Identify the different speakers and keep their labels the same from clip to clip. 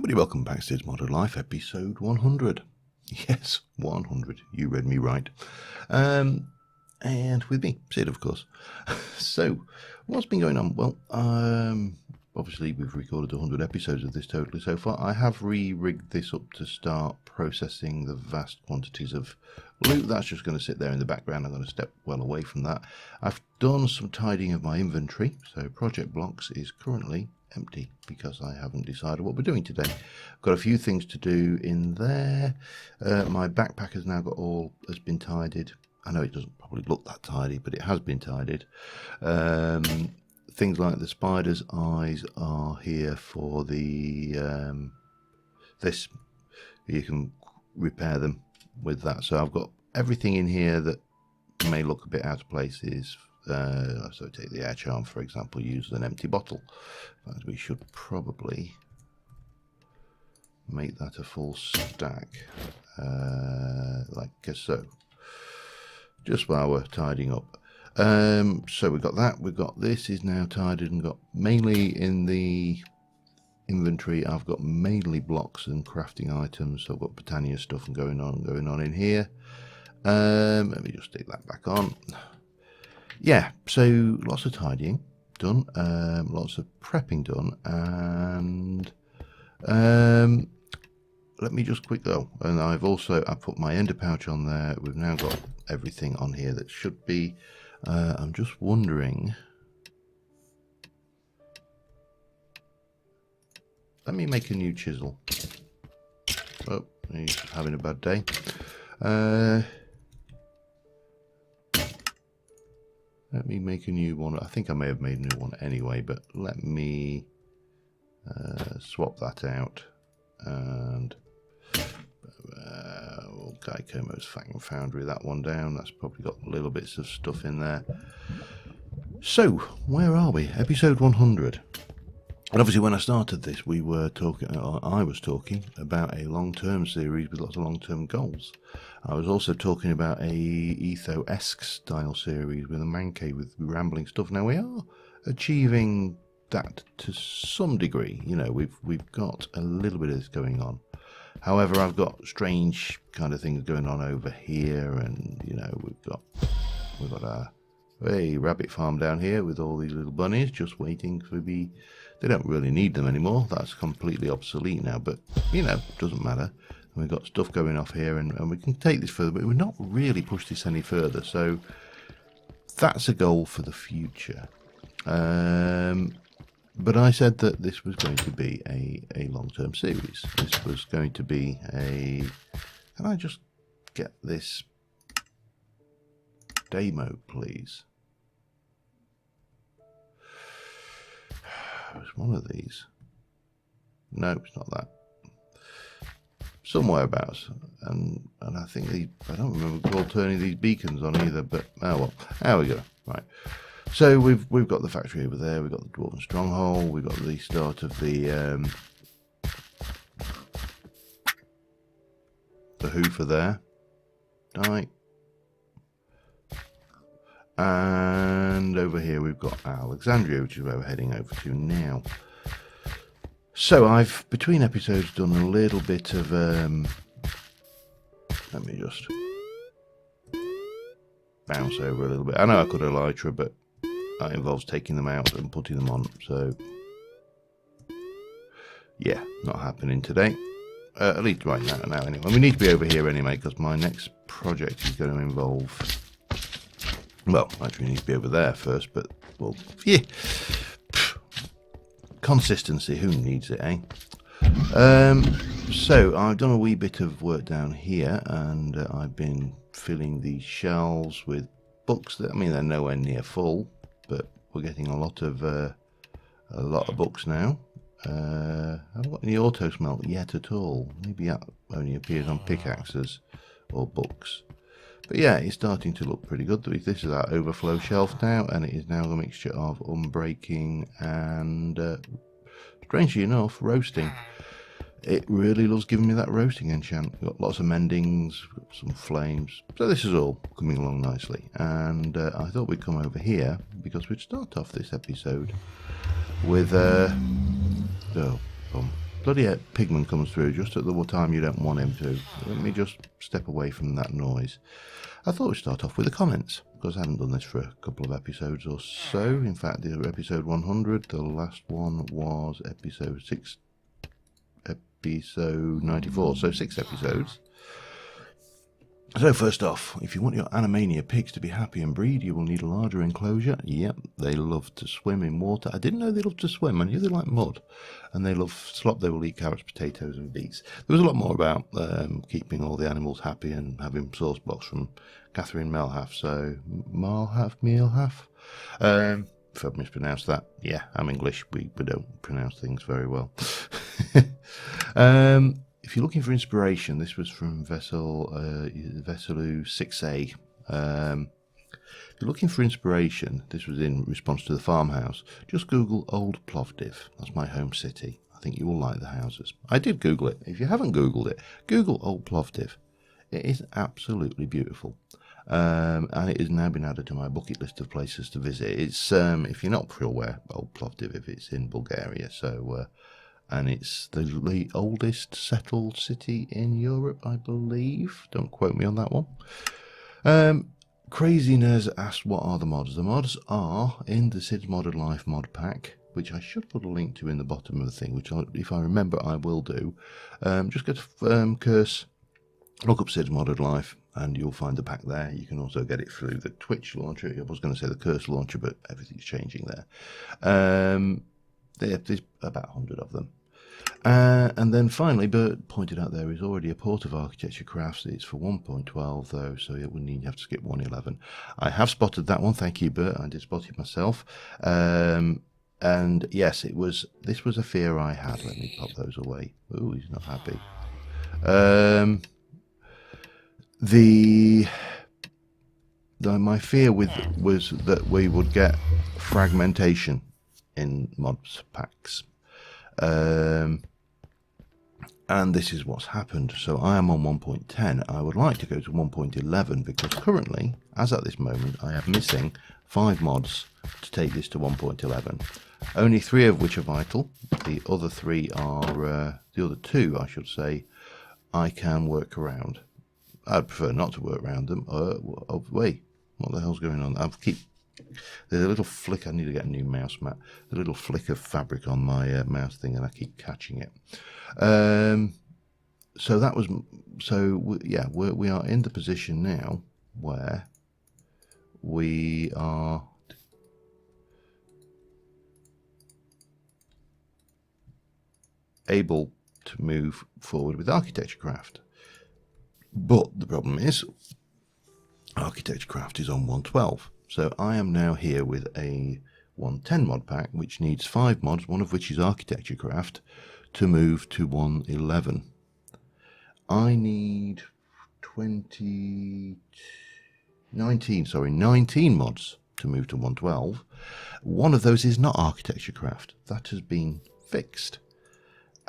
Speaker 1: everybody, welcome back to Cids Modern Life, episode 100. Yes, 100, you read me right. And with me, Cid, of course. So, what's been going on? Well, obviously we've recorded 100 episodes of this totally so far. I have re-rigged this up to start processing the vast quantities of loot. That's just going to sit there in the background. I'm going to step well away from that. I've done some tidying of my inventory, so Project Blocks is currently empty because I haven't decided what we're doing today. I've got a few things to do in there. My backpack has now has been tidied. I know it doesn't probably look that tidy, but it has been tidied. Things like the spider's eyes are here for the this. You can repair them with that. So I've got everything in here that may look a bit out of place. So take the air charm, for example, use an empty bottle. We should probably make that a full stack, like so, just while we're tidying up. So we've got that, we've got this is now tidied and got mainly in the inventory. I've got mainly blocks and crafting items, so I've got Britannia stuff and going on in here. Let me just stick that back on. Yeah, so lots of tidying done, lots of prepping done, and let me just quick go. And I put my ender pouch on there. We've now got everything on here that should be. I'm just wondering. Let me make a new chisel. Oh, he's having a bad day. Let me make a new one. I think I may have made a new one anyway, but let me swap that out. And Geicomo's Fang Foundry, that one down. That's probably got little bits of stuff in there. So, where are we? Episode 100. And obviously when I started this, I was talking about a long-term series with lots of long-term goals. I was also talking about a Etho-esque style series with a man cave with rambling stuff. Now we are achieving that to some degree. You know, we've got a little bit of this going on. However, I've got strange kind of things going on over here, and you know, we've got a rabbit farm down here with all these little bunnies just waiting to be. They don't really need them anymore. That's completely obsolete now, but you know, doesn't matter. And we've got stuff going off here, and we can take this further, but we've not really pushed this any further. So that's a goal for the future. But I said that this was going to be a long-term series. This was going to be a. Can I just get this day mode, please? It's one of these. No, it's not that. Somewhere about, and I think I don't remember turning these beacons on either. But oh well, there we go. Right. So we've got the factory over there. We've got the Dwarven Stronghold. We've got the start of the hoofer there. Right. And over here we've got Alexandria, which is where we're heading over to now. So I've, between episodes, done a little bit of, let me just bounce over a little bit. I know I could elytra, but that involves taking them out and putting them on. So, yeah, not happening today. At least right now anyway. We need to be over here anyway, because my next project is going to involve... Well, actually, we need to be over there first, but, well, yeah. Consistency, who needs it, eh? So, I've done a wee bit of work down here, and I've been filling these shelves with books. I mean, they're nowhere near full, but we're getting a lot of books now. I haven't got any auto smelt yet at all. Maybe that only appears on pickaxes or books. But yeah, it's starting to look pretty good. This is our overflow shelf now, and it is now a mixture of unbreaking and, strangely enough, roasting. It really loves giving me that roasting enchant. We've got lots of mendings, we've got some flames. So this is all coming along nicely. And I thought we'd come over here because we'd start off this episode with... oh, bum. bloody pigman comes through just at the time you don't want him to. Let me just step away from that noise. I thought we'd start off with the comments, because I haven't done this for a couple of episodes or so. In fact, the episode 100, the last one was episode 94, so 6 episodes. So first off, if you want your Animania pigs to be happy and breed, you will need a larger enclosure. Yep, they love to swim in water. I didn't know they loved to swim. I knew they like mud. And they love slop. They will eat carrots, potatoes and beets. There was a lot more about keeping all the animals happy and having source blocks from Catherine Melhalf. So, Mealhalf? If I've mispronounced that, yeah, I'm English. We don't pronounce things very well. If you're looking for inspiration, this was from Vesselu 6A. If you're looking for inspiration, this was in response to the farmhouse. Just Google Old Plovdiv. That's my home city. I think you will like the houses. I did Google it. If you haven't Googled it, Google Old Plovdiv. It is absolutely beautiful. And it has now been added to my bucket list of places to visit. It's, if you're not aware, Old Plovdiv, it's in Bulgaria. So, and it's the oldest settled city in Europe, I believe. Don't quote me on that one. Craziness asked, what are the mods? The mods are in the Cids Modded Life mod pack, which I should put a link to in the bottom of the thing, which if I remember I will do. Just go to Curse, look up Cids Modded Life, and you'll find the pack there. You can also get it through the Twitch launcher. I was going to say the Curse launcher, but everything's changing there. There's about 100 of them. And then finally, Bert pointed out there is already a port of Architecture Crafts. It's for 1.12 though, so it would need you have to skip 1.11. I have spotted that one. Thank you, Bert. I did spot it myself. And yes, this was a fear I had. Let me pop those away. Oh, he's not happy. My fear was that we would get fragmentation in mods packs. And this is what's happened. So I am on 1.10. I would like to go to 1.11 because currently, as at this moment, I am missing 5 mods to take this to 1.11. Only 3 of which are vital. The other 3 are, the other 2, I should say, I can work around. I'd prefer not to work around them. Wait, what the hell's going on? There's a little flick. I need to get a new mouse mat. A little flick of fabric on my mouse thing, and I keep catching it. So that was. So yeah, we are in the position now where we are able to move forward with Architecture Craft. But the problem is, Architecture Craft is on 112. So I am now here with a 110 mod pack, which needs 5 mods, one of which is Architecture Craft, to move to 111. I need 19 mods to move to 112. One of those is not Architecture Craft. That has been fixed.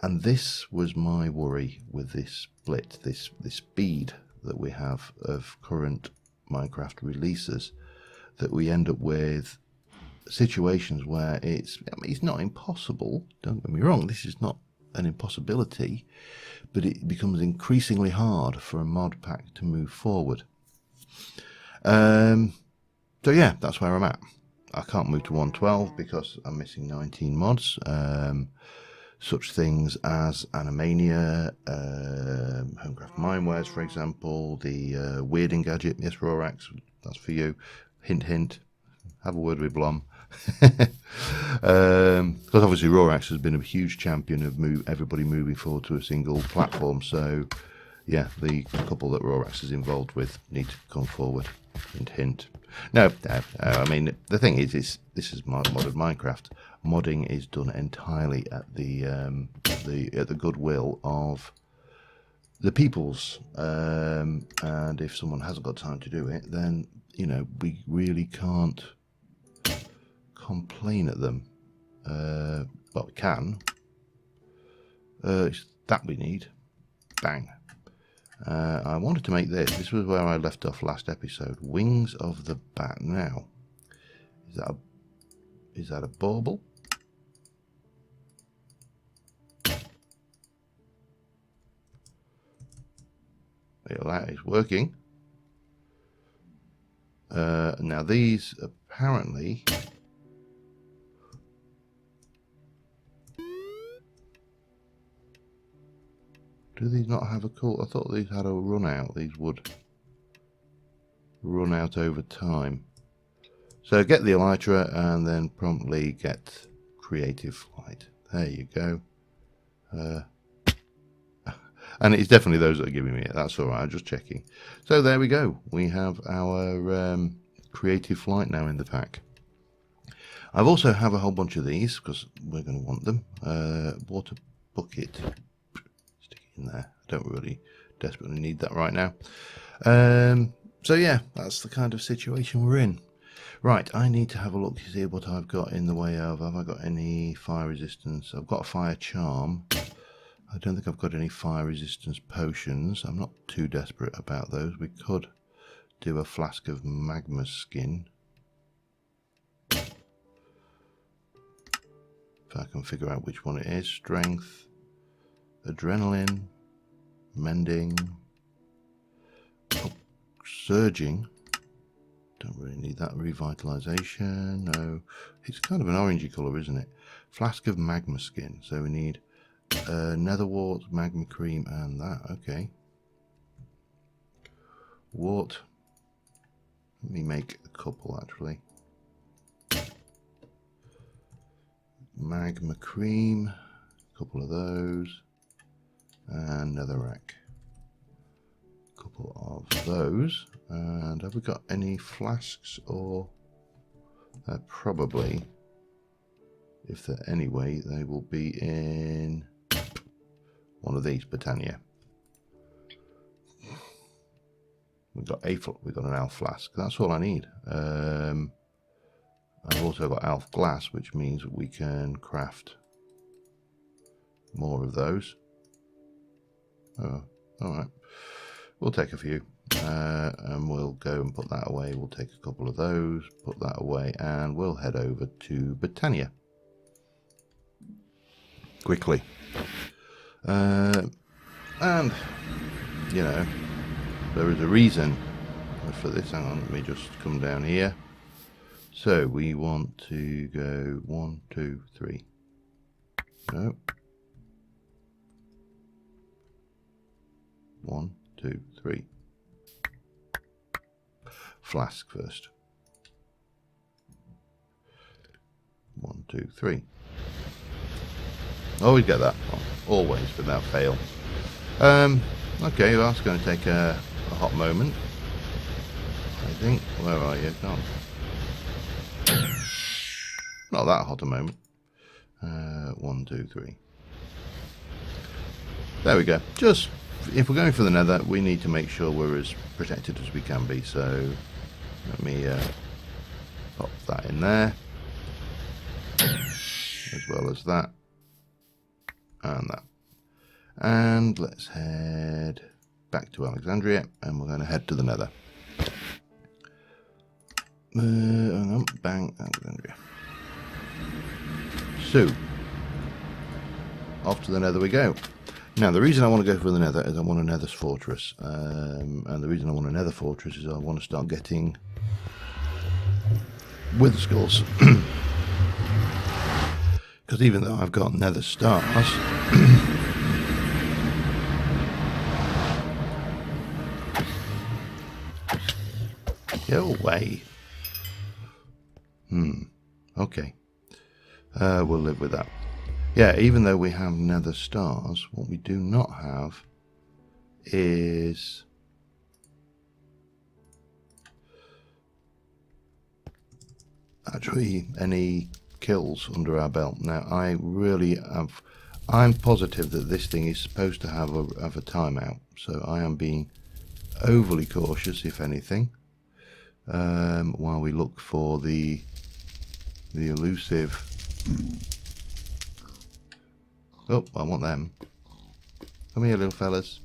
Speaker 1: And this was my worry with this split, this speed that we have of current Minecraft releases, that we end up with situations where it's not impossible, don't get me wrong, this is not an impossibility, but it becomes increasingly hard for a mod pack to move forward. So yeah, that's where I'm at. I can't move to 112 because I'm missing 19 mods. Such things as Animania, Homecraft Minewares, for example, the Weirding Gadget. Yes, Rorax, that's for you. Hint, hint. Have a word with Blom. Because obviously Rorax has been a huge champion of everybody moving forward to a single platform. So, yeah, the couple that Rorax is involved with need to come forward. Hint, hint. No, I mean, the thing is this is modded Minecraft. Modding is done entirely at the goodwill of the peoples, and if someone hasn't got time to do it, then we really can't complain at them. But we can. It's that we need. Bang. I wanted to make this. This was where I left off last episode. Wings of the Bat. Now, is that a bauble? It's working. Now these apparently... Do these not have a cool... I thought these had a run out. These would run out over time. So get the elytra and then promptly get creative flight. There you go. And it's definitely those that are giving me it. That's all right. I'm just checking. So there we go. We have our creative flight now in the pack. I've also have a whole bunch of these because we're going to want them. Water bucket. Stick it in there. I don't really desperately need that right now. So yeah, that's the kind of situation we're in. Right, I need to have a look to see what I've got in the way of. Have I got any fire resistance? I've got a fire charm. I don't think I've got any fire resistance potions. I'm not too desperate about those. We could do a flask of magma skin. If I can figure out which one it is. Strength, adrenaline, mending, surging. Don't really need that. Revitalization, no. It's kind of an orangey colour, isn't it? Flask of magma skin. So we need nether wart, magma cream, and that. Okay. Wart. Let me make a couple actually. Magma cream, a couple of those, and netherrack. A couple of those. And have we got any flasks or probably, if they're anyway, they will be in one of these, Britannia. We've got an alf flask. That's all I need. I've also got alf glass, which means we can craft more of those. Oh, all right. We'll take a few. And we'll go and put that away. We'll take a couple of those, put that away, and we'll head over to Britannia quickly. And you know, there is a reason for this. Hang on, let me just come down here. So we want to go 1, 2, 3. No. 1, 2, 3. Flask first. 1, 2, 3. Always get that one. Always, without fail. Okay, well, that's going to take a hot moment. I think. Where are you? Come on. Not that hot a moment. 1, 2, 3. There we go. Just, if we're going for the nether, we need to make sure we're as protected as we can be. So let me pop that in there, as well as that and that. And let's head back to Alexandria, and we're going to head to the nether. Bang, Alexandria. So, off to the nether we go. Now, the reason I want to go for the nether is I want a nether's fortress. And the reason I want a nether fortress is I want to start getting wither skulls. Because even though I've got nether stars, go away. Okay. We'll live with that. Yeah, even though we have nether stars, what we do not have is actually any kills under our belt. Now, I'm positive that this thing is supposed to have a timeout, so I am being overly cautious, if anything, while we look for the elusive. Oh, I want them. Come here, little fellas.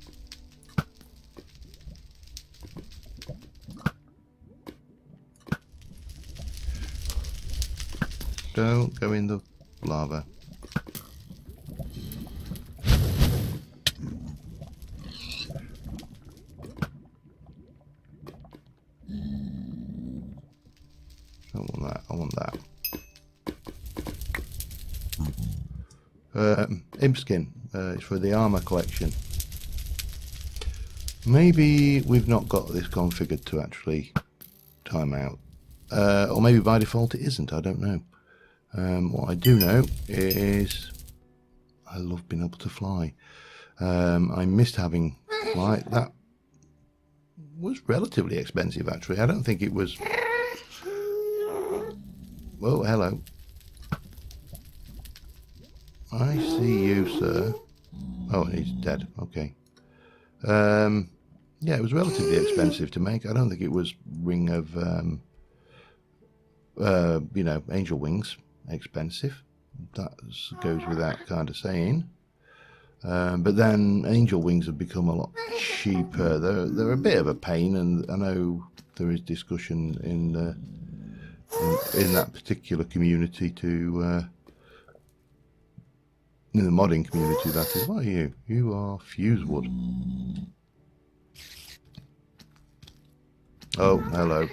Speaker 1: Don't go in the lava. don't want that. I want that. Imp skin. It's for the armor collection. Maybe we've not got this configured to actually time out. Or maybe by default it isn't. I don't know. What I do know is I love being able to fly. I missed having flight. That was relatively expensive, actually. I don't think it was... Well, hello. I see you, sir. Oh, he's dead. Okay. Yeah, it was relatively expensive to make. I don't think it was Ring of, you know, Angel Wings expensive. That goes without kind of saying. But then Angel Wings have become a lot cheaper. They're a bit of a pain, and I know there is discussion in that particular community to in the modding community, that is. What are you? You are Fusewood. Oh, hello.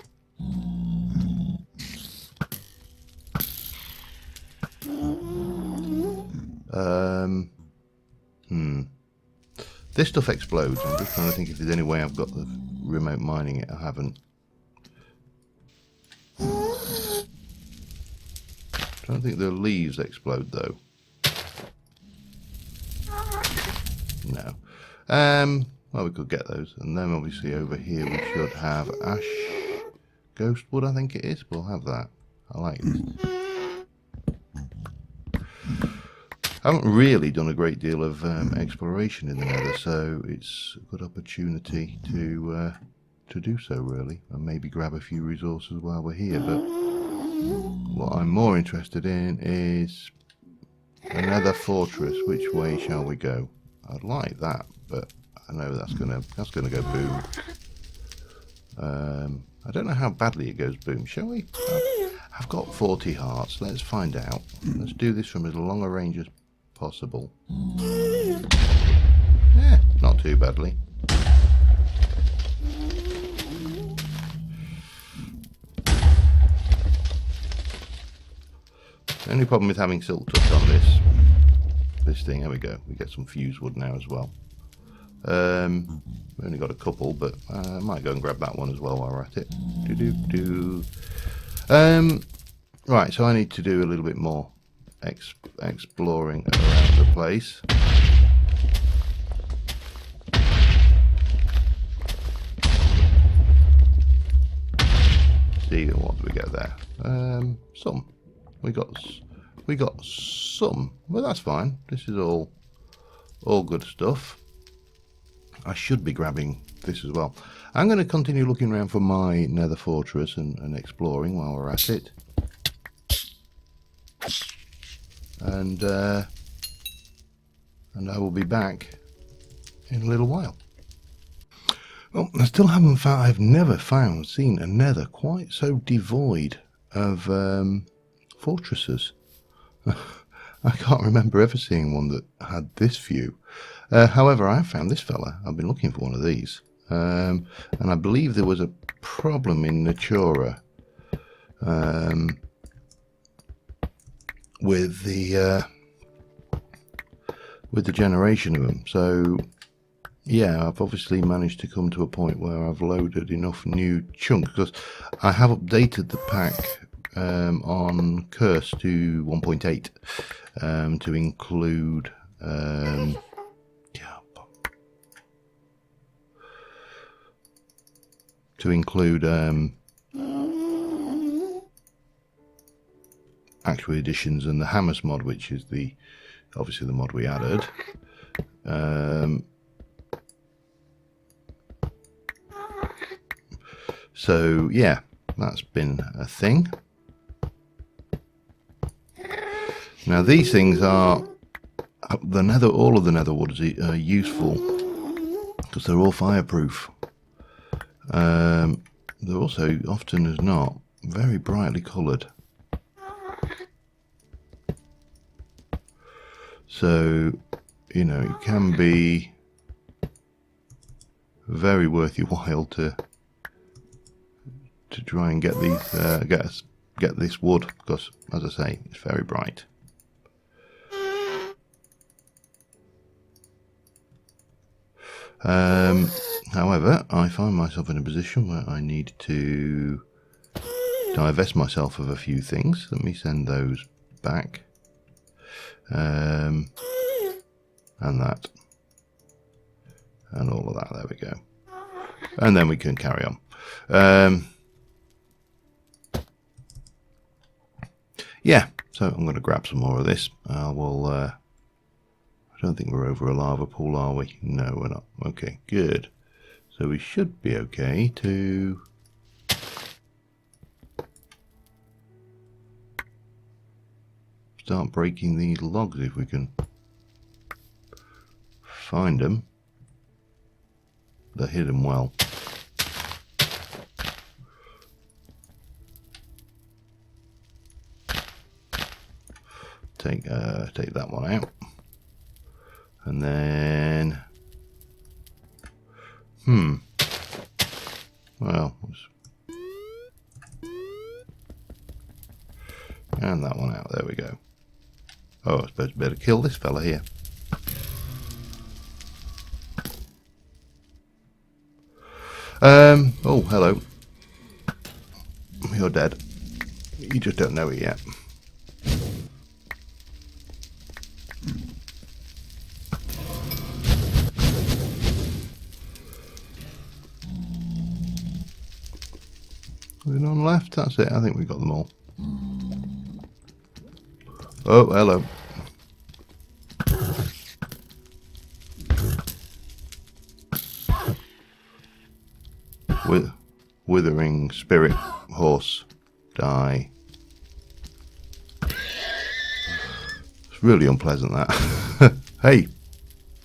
Speaker 1: This stuff explodes. I'm just trying to think if there's any way I've got the remote mining it. I haven't. I don't think the leaves explode though. No. Well, we could get those, and then obviously over here we should have ash ghost wood. I think it is. We'll have that. I like this. I haven't really done a great deal of exploration in the Nether, so it's a good opportunity to do so, really, and maybe grab a few resources while we're here. But what I'm more interested in is another fortress. Which way shall we go? I'd like that, but I know that's gonna go boom. I don't know how badly it goes boom. Shall we? I've got 40 hearts. Let's find out. Let's do this from as long a range as possible. Yeah, not too badly. The only problem with having silk touch on this thing, there we go. We get some fuse wood now as well. We only got a couple, but I might go and grab that one as well while we're at it. Right, so I need to do a little bit more exploring around the place. See what do we get there? Some. We got some. Well, that's fine. This is all good stuff. I should be grabbing this as well. I'm going to continue looking around for my nether fortress and exploring while we're at it. And I will be back in a little while. Well, I still haven't found, I've never seen a nether quite so devoid of fortresses. I can't remember ever seeing one that had this view. However, I have found this fella. I've been looking for one of these. And I believe there was a problem in Natura with the generation of them. So yeah, I've obviously managed to come to a point where I've loaded enough new chunks, because I have updated the pack on Curse to 1.8 to include actual additions and the Hammers mod, which is obviously the mod we added. So yeah, that's been a thing. Now these things are all of the nether woods are useful because they're all fireproof. They're also, often as not, very brightly coloured. So, you know, it can be very worth your while to try and get these, get get this wood, because, as I say, it's very bright. However, I find myself in a position where I need to divest myself of a few things. Let me send those back. And that. And all of that. There we go. And then we can carry on. Yeah, so I'm going to grab some more of this. I don't think we're over a lava pool, are we? No, we're not. Okay, good. So we should be okay to start breaking these logs if we can find them. They're hidden well. Take that one out. And then, well, and that one out. There we go. Oh, I suppose we better kill this fella here. Oh, hello. You're dead. You just don't know it yet. None left, that's it. I think we got them all. Oh, hello. Withering spirit horse, die. It's really unpleasant, that. Hey,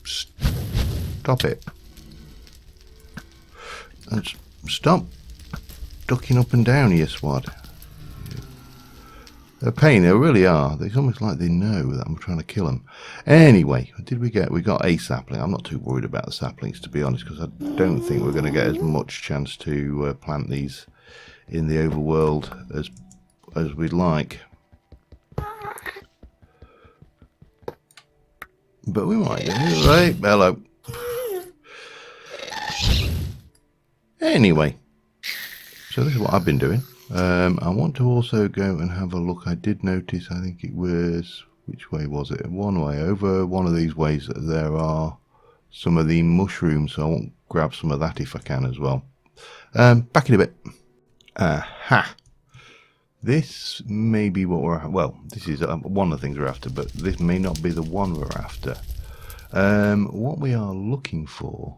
Speaker 1: stop it. And stop ducking up and down, you swad. They're a pain, they really are. It's almost like they know that I'm trying to kill them. Anyway, what did we get? We got a sapling. I'm not too worried about the saplings, to be honest, because I don't think we're going to get as much chance to plant these in the overworld as we'd like. But we might do. Right, hello. Anyway, so this is what I've been doing. I want to also go and have a look. I did notice, I think it was, which way was it? One way. Over one of these ways there are some of the mushrooms, so I want to grab some of that if I can as well. Back in a bit. Aha! This may be what we're after. Well, this is one of the things we're after, but this may not be the one we're after. What we are looking for,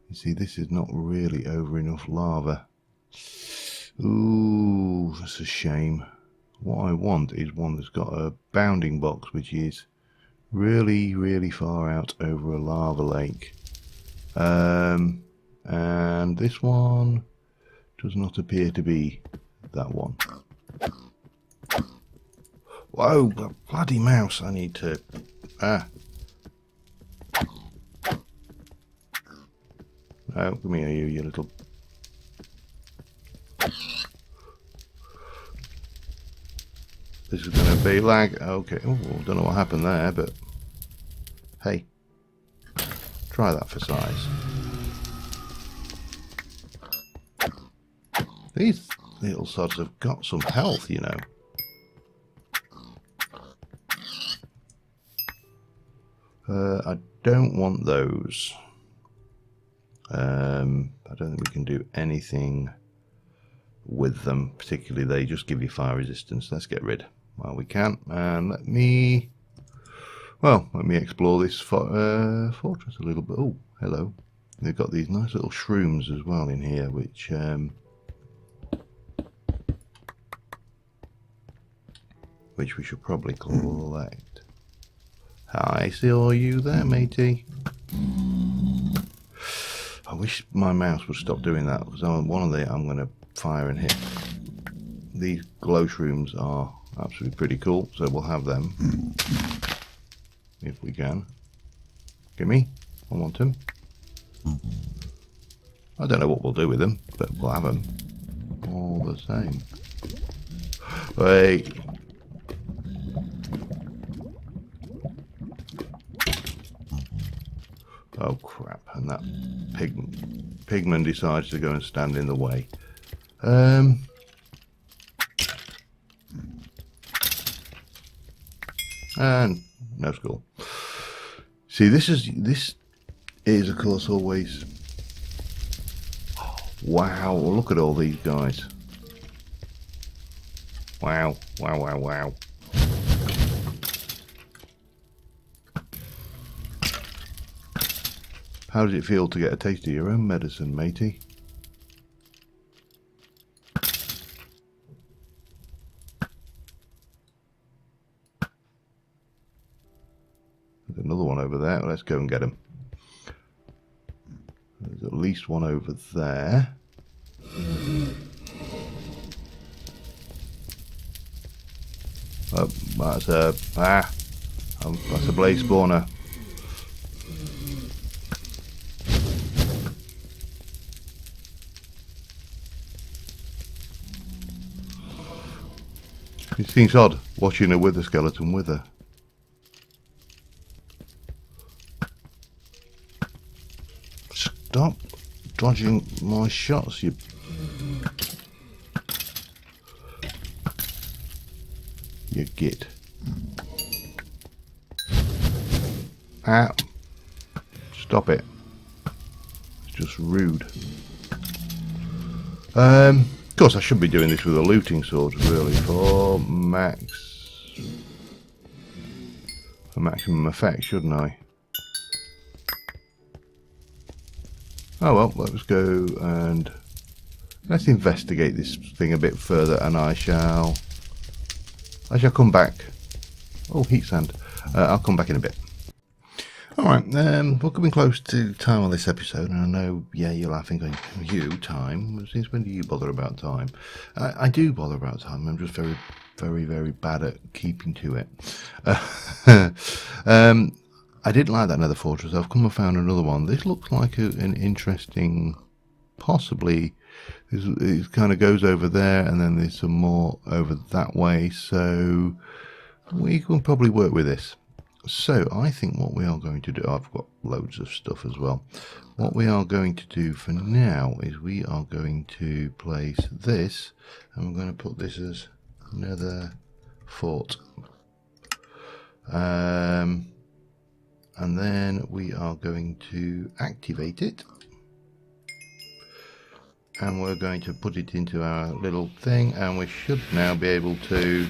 Speaker 1: you see, this is not really over enough lava. Ooh, that's a shame. What I want is one that's got a bounding box, which is really, really far out over a lava lake. And this one does not appear to be that one. Whoa, bloody mouse, I need to... Oh, come here, you little... This is going to be lag. Okay, oh, don't know what happened there, but... Hey, try that for size. These little sods have got some health, you know. I don't want those. I don't think we can do anything with them, particularly they just give you fire resistance. Let's get rid while we can, and let me explore this fortress a little bit. Oh, hello. They've got these nice little shrooms as well in here, which we should probably collect. Hi, see all you there, matey. I wish my mouse would stop doing that, because one of the I'm going to fire and hit. These glow shrooms are absolutely pretty cool, so we'll have them if we can. Gimme, I want them. I don't know what we'll do with them, but we'll have them all the same. Wait. Oh crap, and that pigman decides to go and stand in the way. And no school. See, this is of course always... Wow, look at all these guys. Wow, wow, wow, wow. How does it feel to get a taste of your own medicine, matey? There's another one over there. Let's go and get him. There's at least one over there. Oh, that's a that's a blaze spawner. It seems odd watching a wither skeleton wither. Stop dodging my shots, you... You git. Ah. Stop it. It's just rude. Of course I should be doing this with a looting sword really for maximum effect, shouldn't I? Oh well, let's go and let's investigate this thing a bit further, and I shall come back. Oh, heat sand. I'll come back in a bit. Alright, we're coming close to time on this episode, and I know, yeah, you're laughing going, you, time? Since when do you bother about time? I do bother about time, I'm just very, very, very bad at keeping to it. I did like that nether fortress. I've come and found another one. This looks like an interesting, possibly, it kind of goes over there, and then there's some more over that way, so we can probably work with this. So I think what we are going to do, I've got loads of stuff as well. What we are going to do for now is we are going to place this, and we're going to put this as nether fort. And then we are going to activate it. And we're going to put it into our little thing, and we should now be able to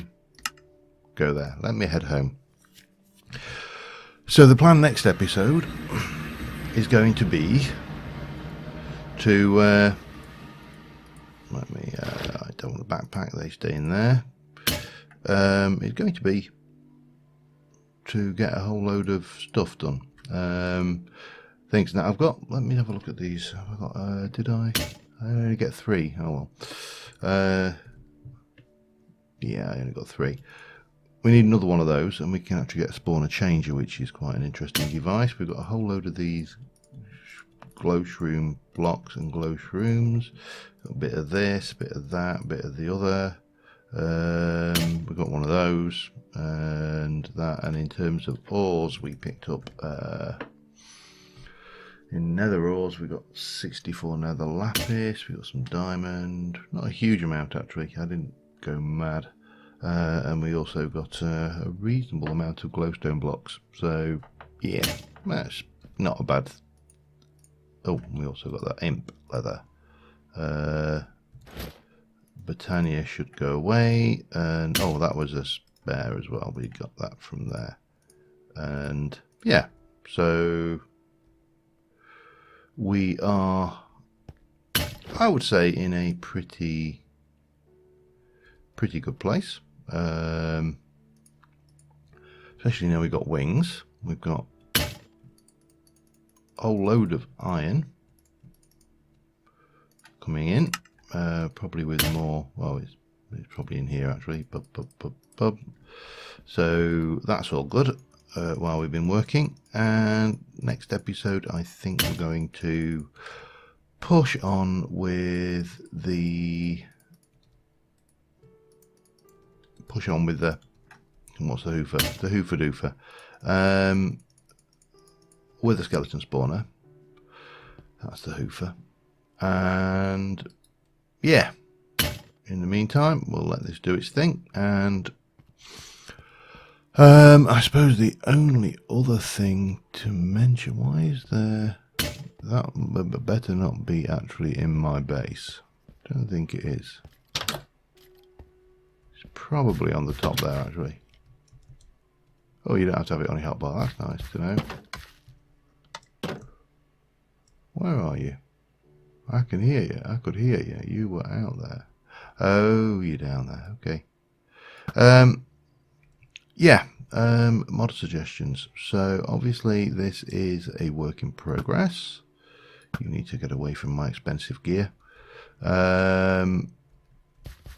Speaker 1: go there. Let me head home. So the plan next episode is going to be to I don't want a backpack, they stay in there. It's going to be to get a whole load of stuff done. Things now I've got, let me have a look at these. Have I got, did I only get 3? Oh well. Yeah, I only got 3. We need another one of those, and we can actually get a spawner changer, which is quite an interesting device. We've got a whole load of these glow shroom blocks and glow shrooms. Got a bit of this, a bit of that, a bit of the other. We've got one of those, and that. And in terms of ores, we picked up in nether ores, we've got 64 nether lapis. We've got some diamond, not a huge amount actually. I didn't go mad. And we also got a reasonable amount of glowstone blocks. So, yeah, that's not a bad... Oh, we also got that imp leather. Britannia should go away. And, oh, that was a spare as well. We got that from there. And, yeah, so we are, I would say, in a pretty good place. Especially now we've got wings, we've got a whole load of iron coming in, probably with more, well it's probably in here actually, so that's all good while we've been working. And next episode I think we're going to push on with the push on with the, what's the hoofer? The hoofer doofer. With the skeleton spawner. That's the hoofer. And yeah, in the meantime, we'll let this do its thing. And I suppose the only other thing to mention, why is there, that better not be actually in my base. Don't think it is. It's probably on the top there actually. Oh, you don't have to have it on your hotbar, that's nice to know. Where are you? I can hear you, I could hear you, you were out there. Oh, you're down there, okay. Yeah, mod suggestions. So obviously this is a work in progress. You need to get away from my expensive gear. And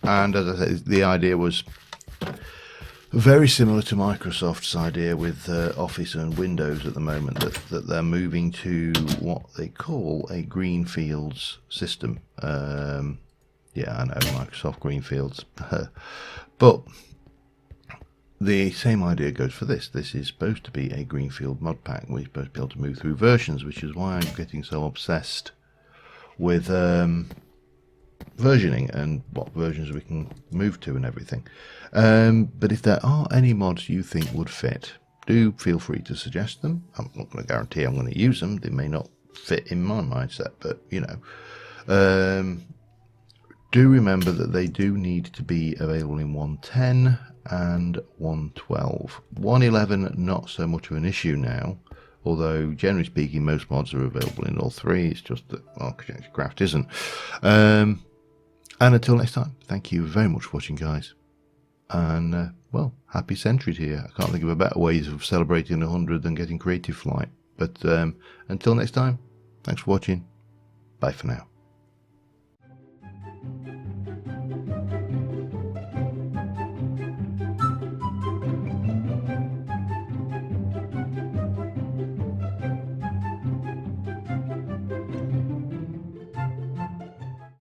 Speaker 1: as I said, the idea was very similar to Microsoft's idea with Office and Windows at the moment, that they're moving to what they call a greenfields system. Yeah, I know, Microsoft Greenfields. But the same idea goes for this. This is supposed to be a greenfield mod pack. We're supposed to be able to move through versions, which is why I'm getting so obsessed with versioning and what versions we can move to and everything. But if there are any mods you think would fit, do feel free to suggest them. I'm not going to guarantee I'm going to use them. They may not fit in my mindset, but you know. Do remember that they do need to be available in 1.10 and 1.12. 1.11 not so much of an issue now, although generally speaking most mods are available in all three. It's just that Architecture Craft isn't. And until next time, thank you very much for watching, guys, and well, happy century to you. I can't think of a better ways of celebrating 100 than getting Creative Flight. But until next time, thanks for watching. Bye for now.